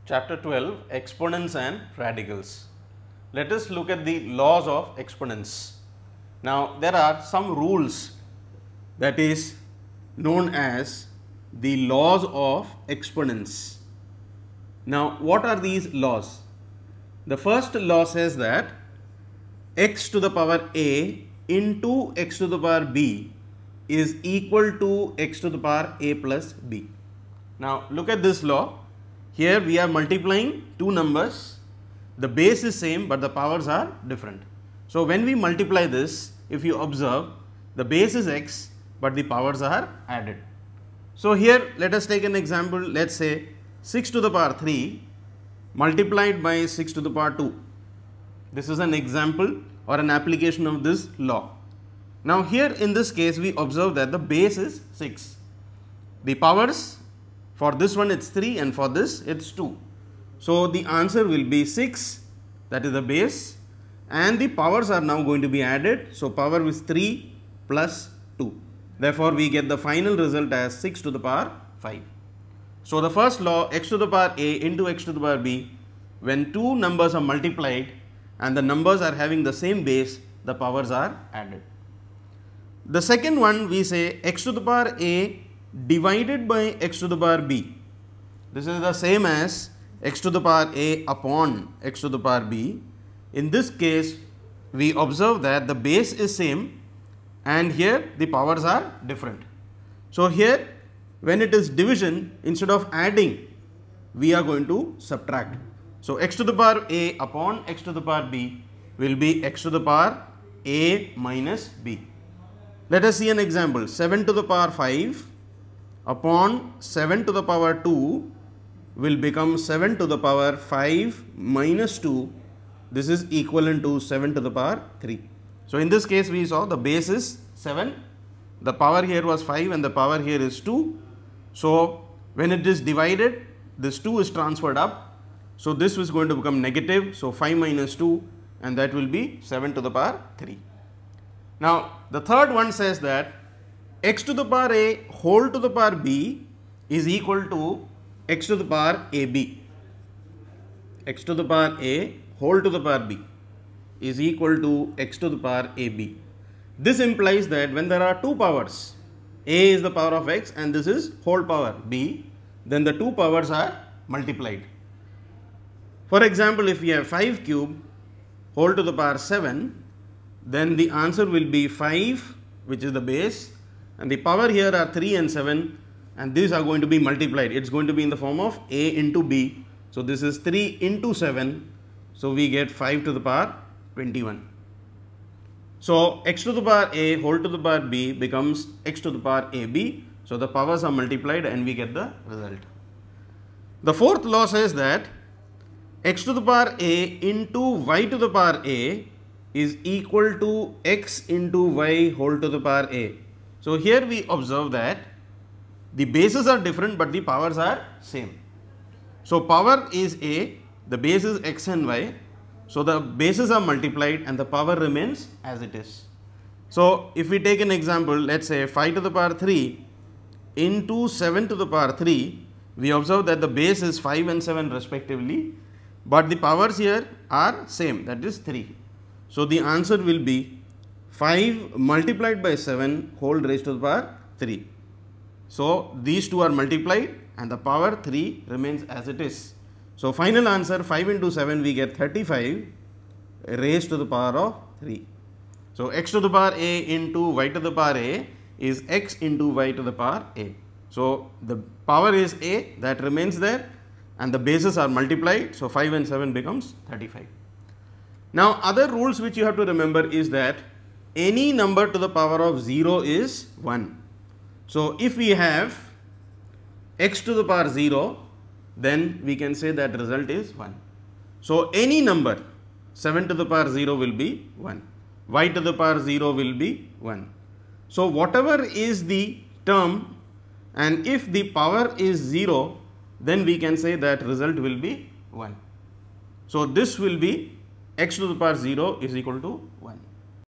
Chapter 12, Exponents and Radicals. Let us look at the laws of exponents. Now, there are some rules that is known as the laws of exponents. Now, what are these laws? The first law says that x to the power a into x to the power b is equal to x to the power a plus b. Now, look at this law. Here we are multiplying two numbers, the base is same but the powers are different. So, when we multiply this, if you observe, the base is x but the powers are added. So, here let us take an example, let us say 6 to the power 3 multiplied by 6 to the power 2. This is an example or an application of this law. Now, here in this case we observe that the base is 6, the powers for this one it is 3 and for this it is 2. So, the answer will be 6, that is the base, and the powers are now going to be added. So, power is 3 plus 2. Therefore, we get the final result as 6 to the power 5. So, the first law, x to the power a into x to the power b, when two numbers are multiplied and the numbers are having the same base, the powers are added. The second one, we say x to the power a divided by x to the power b. This is the same as x to the power a upon x to the power b. In this case, we observe that the base is same and here the powers are different. So, here when it is division, instead of adding, we are going to subtract. So, x to the power a upon x to the power b will be x to the power a minus b. Let us see an example. 7 to the power 5 upon 7 to the power 2 will become 7 to the power 5 minus 2. This is equivalent to 7 to the power 3. So, in this case we saw the base is 7, the power here was 5 and the power here is 2. So, when it is divided, this 2 is transferred up. So, this is going to become negative. So, 5 minus 2 and that will be 7 to the power 3. Now, the third one says that x to the power a whole to the power b is equal to x to the power ab. X to the power a whole to the power b is equal to x to the power ab. This implies that when there are two powers, a is the power of x and this is whole power b, then the two powers are multiplied. For example, if we have 5 cube whole to the power 7, then the answer will be 5, which is the base, and the power here are 3 and 7, and these are going to be multiplied. It is going to be in the form of a into b. So, this is 3 into 7. So, we get 5 to the power 21. So, x to the power a whole to the power b becomes x to the power ab. So, the powers are multiplied and we get the result. The fourth law says that x to the power a into y to the power a is equal to x into y whole to the power a. So, here we observe that the bases are different but the powers are same. So, power is a, the base is x and y. So, the bases are multiplied and the power remains as it is. So, if we take an example, let us say 5 to the power 3 into 7 to the power 3, we observe that the base is 5 and 7 respectively, but the powers here are same, that is 3. So, the answer will be 5 multiplied by 7 whole raised to the power 3. So, these two are multiplied and the power 3 remains as it is. So, final answer 5 into 7 we get 35 raised to the power of 3. So, x to the power a into y to the power a is x into y to the power a. So, the power is a, that remains there and the bases are multiplied. So, 5 and 7 becomes 35. Now, other rules which you have to remember is that any number to the power of 0 is 1. So, if we have x to the power 0, then we can say that result is 1. So, any number 7 to the power 0 will be 1, y to the power 0 will be 1. So, whatever is the term and if the power is 0, then we can say that result will be 1. So, this will be x to the power 0 is equal to 1.